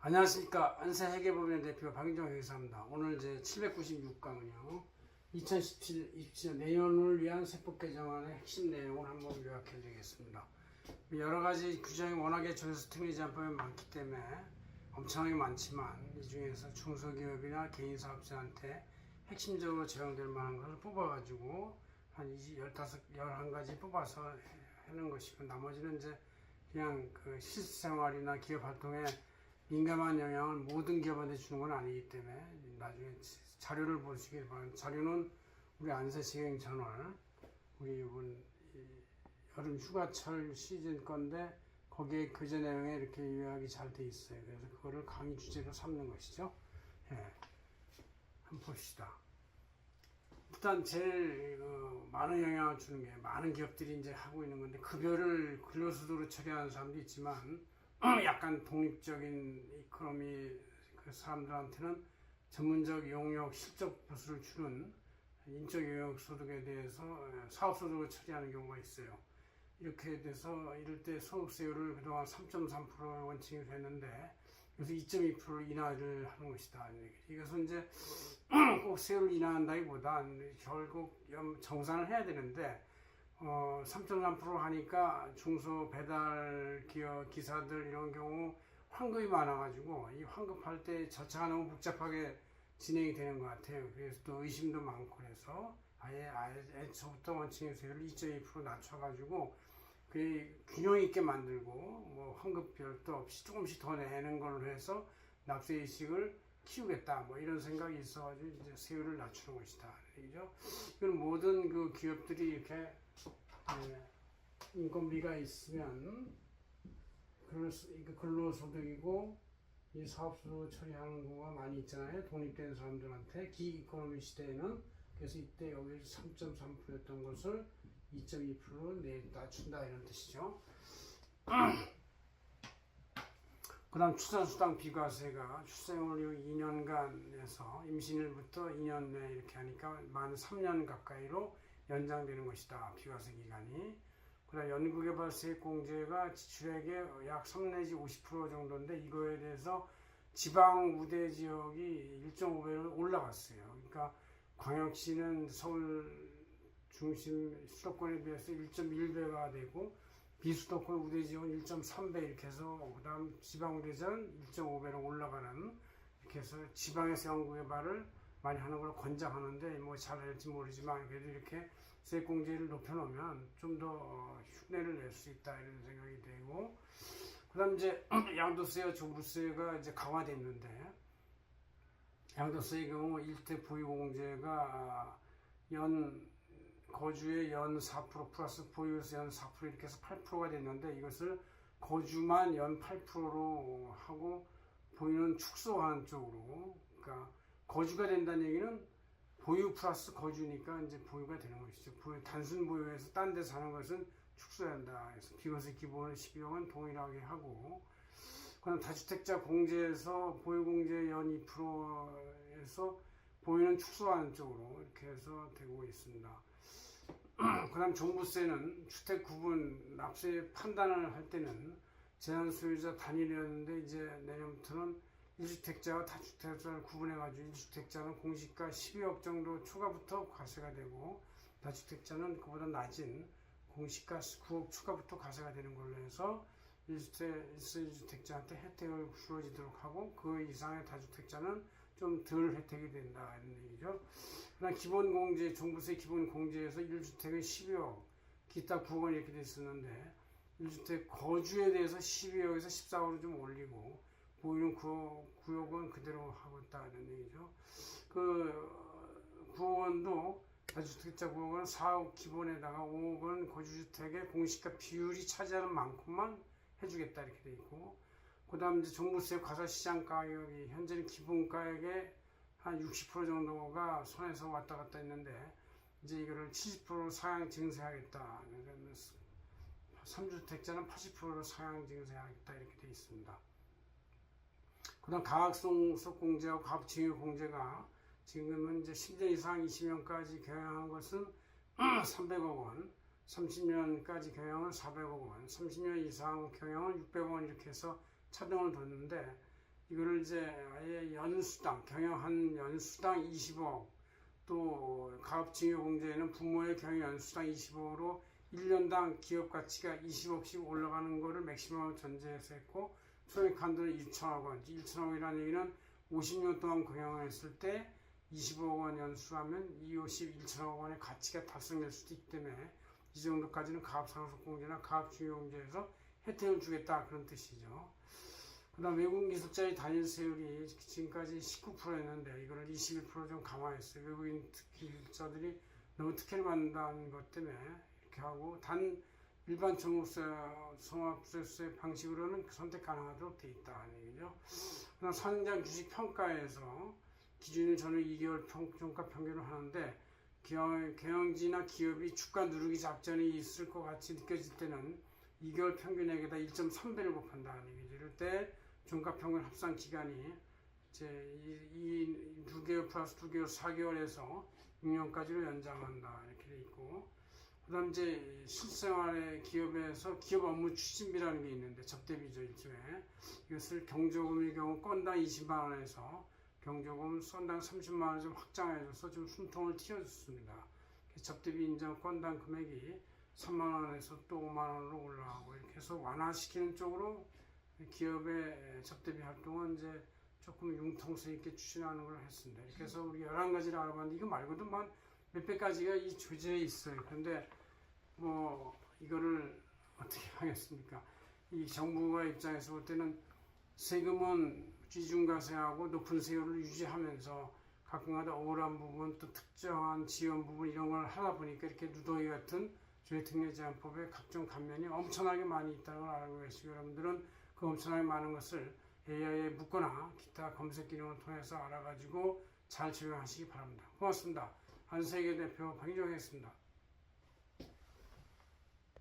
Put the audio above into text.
안녕하십니까. 안세회계법인의 대표 박인정 회계사입니다. 오늘 제 796강은요. 2017 내년을 위한 세법 개정안의 핵심 내용을 한번 요약해 드리겠습니다. 여러 가지 규정이 워낙에 조회수 특례 제한법이 많기 때문에 엄청나게 많지만 이 중에서 중소기업이나 개인 사업자한테 핵심적으로 적용될 만한 것을 뽑아가지고 한 11가지 뽑아서 하는 것이고, 나머지는 이제 그냥 그 실생활이나 기업 활동에 민감한 영향을 모든 기업한테 주는 건 아니기 때문에 나중에 자료를 보시길 바랍니다. 자료는 우리 안세시행 저널, 우리 이번 여름 휴가철 시즌 건데 거기에 그제 내용에 이렇게 요약이 잘 돼 있어요. 그래서 그거를 강의 주제로 삼는 것이죠. 예. 한번 봅시다. 일단 제일 많은 영향을 주는 게 많은 기업들이 이제 하고 있는 건데, 급여를 근로소득으로 처리하는 사람도 있지만 약간 독립적인 이코노미 그 사람들한테는 전문적 용역 실적 보수를 주는 인적 용역 소득에 대해서 사업 소득을 처리하는 경우가 있어요. 이렇게 돼서 이럴 때 소득세율을 그동안 3.3% 원칙이 됐는데 여기서 2.2% 인하를 하는 것이다. 이것은 이제 꼭 세율을 인하한다기보다 결국 정산을 해야 되는데 3.3% 하니까 중소 배달 기업 기사들 이런 경우 환급이 많아가지고 이 환급할 때 절차가 너무 복잡하게 진행이 되는 것 같아요. 그래서 또 의심도 많고, 그래서 아예 애초부터 원칙의 세율을 2.2% 낮춰가지고 그 균형 있게 만들고, 뭐 환급 별도 없이 조금씩 더 내는 걸로 해서 납세 의식을 키우겠다, 뭐 이런 생각이 있어가지고 이제 세율을 낮추는 것이다. 그죠? 이건 모든 그 기업들이 이렇게 인건비가 있으면 근로소득이고 이 사업소득을 처리하는 경우가 많이 있잖아요. 독립된 사람들한테 기이코노미 시대에는. 그래서 이때 여기 3.3%였던 것을 2.2%로 낮춘다, 이런 뜻이죠. 그 다음 출산수당 비과세가 출생을 2년간에서 임신일부터 2년 내 이렇게 하니까 만 3년 가까이로 연장되는 것이다, 비과세 기간이. 그 다음 연구개발세액공제가 지출액의 약 3 내지 50% 정도인데, 이거에 대해서 지방 우대 지역이 1.5배로 올라갔어요. 그러니까 광역시는 서울 중심 수도권에 비해서 1.1배가 되고, 비수도권 우대 지역은 1.3배 이렇게 해서, 그 다음 지방 우대지역은 1.5배로 올라가는, 이렇게 해서 지방에서 연구개발을 많이 하는 걸 권장하는데, 뭐 잘할지 모르지만 그래도 이렇게 세액공제를 높여놓으면 좀 더 흉내를 낼 수 있다, 이런 생각이 되고, 그 다음 이제 양도세와 종부세가 이제 강화됐는데, 양도세의 경우 1대 보유공제가 거주의 연 4% 플러스 보유세 연 4% 이렇게 해서 8%가 됐는데, 이것을 거주만 연 8%로 하고 보유는 축소하는 쪽으로, 그러니까 거주가 된다는 얘기는 보유 플러스 거주니까 이제 보유가 되는 것이죠. 단순 보유에서 딴 데 사는 것은 축소해야 한다. 그래서 비과세 기본 12억은 동일하게 하고, 그다음 다주택자 공제에서 보유공제 연 2%에서 보유는 축소하는 쪽으로 이렇게 해서 되고 있습니다. 그 다음 종부세는 주택 구분 납세 판단을 할 때는 제한 소유자 단일이었는데, 이제 내년부터는 1주택자와 다주택자를 구분해가지고 1주택자는 공시가 12억 정도 초과부터 과세가 되고, 다주택자는 그보다 낮은 공시가 9억 초과부터 과세가 되는 걸로 해서 1주택자한테 혜택을 주어지도록 하고, 그 이상의 다주택자는 좀 덜 혜택이 된다, 이런 얘기죠. 그다음 기본공제, 종부세 기본공제에서 1주택은 12억, 기타 9억원 이렇게 됐었는데, 1주택 거주에 대해서 12억에서 14억으로 좀 올리고, 보유는 9억원 그대로 하고 있다, 이런 얘기죠. 그 9억원도 다주택자 9억원 4억 기본에다가 5억원 거주주택의 공시가 비율이 차지하는 만큼만 해주겠다, 이렇게 돼 있고, 그 다음 이제 종부세 과세시장 가격이 현재는 기본가액의 한 60% 정도가 손에서 왔다 갔다 했는데, 이제 이거를 70% 상향 증세하겠다. 3주택자는 80%로 상향 증세하겠다, 이렇게 돼 있습니다. 그 다음 가학속 공제하고 가압증여 공제가 지금은 이제 10년 이상 20년까지 경영한 것은 300억 원, 30년까지 경영은 400억 원, 30년 이상 경영은 600억 원 이렇게 해서 차등을 뒀는데, 이거를 이제 아예 연수당, 경영한 연수당 20억, 또 가업증여공제에는 부모의 경영 연수당 20억으로 1년당 기업 가치가 20억씩 올라가는 거를 맥시멈 전제해서 했고, 소액 한도는 1천억 원. 1천억이라는 얘기는 50년 동안 경영했을 때 20억 원 연수하면 이 1천억 원의 가치가 달성될 수도 있기 때문에 이 정도까지는 가업상속공제나 가업증여공제에서 혜택을 주겠다, 그런 뜻이죠. 그 다음 외국인 기술자의 단일 세율이 지금까지 19%였는데 이거를 21% 좀 강화했어요. 외국인 기술자들이 너무 특혜를 받는다는 것 때문에 이렇게 하고, 단 일반 종합세율 방식으로는 선택 가능하도록 되어 있다는 얘기죠. 그 다음 상장 주식 평가에서 기준을 저는 2개월 종가 평균을 하는데, 경영지나 기업이 주가 누르기 작전이 있을 것 같이 느껴질 때는 2개월 평균액에다 1.3배를 곱한다는 얘기죠. 이럴 때 종가 평균 합산 기간이 이제 이 2개월 플러스 2개월 4개월에서 6년까지로 연장한다, 이렇게 돼 있고, 그 다음 이제 실생활의 기업에서 기업 업무 추진비라는 게 있는데, 접대비죠, 일종의. 이것을 경조금의 경우 건당 20만 원에서 경조금 건당 30만 원 좀 확장해줘서 좀 숨통을 틔워줬습니다. 접대비 인정 건당 금액이 3만 원에서 또 5만 원으로 올라가고, 이렇게 해서 완화시키는 쪽으로 기업의 접대비 활동은 이제 조금 융통성 있게 추진하는 걸 했습니다. 이렇게 해서 우리 11가지를 알아봤는데, 이거 말고도 몇백 가지가 이 주제에 있어요. 그런데 뭐 이거를 어떻게 하겠습니까? 이 정부가 입장에서 볼 때는 세금은 기준과세하고 높은 세율을 유지하면서 가끔가다 억울한 부분, 또 특정한 지원 부분, 이런 걸 하다 보니까 이렇게 누더기 같은 조회특례제한법에 각종 감면이 엄청나게 많이 있다는 걸 알고 계시고, 여러분들은 그 엄청나게 많은 것을 AI에 묻거나 기타 검색 기능을 통해서 알아가지고 잘 적용하시기 바랍니다. 고맙습니다. 한세계 대표 박인종이었습니다.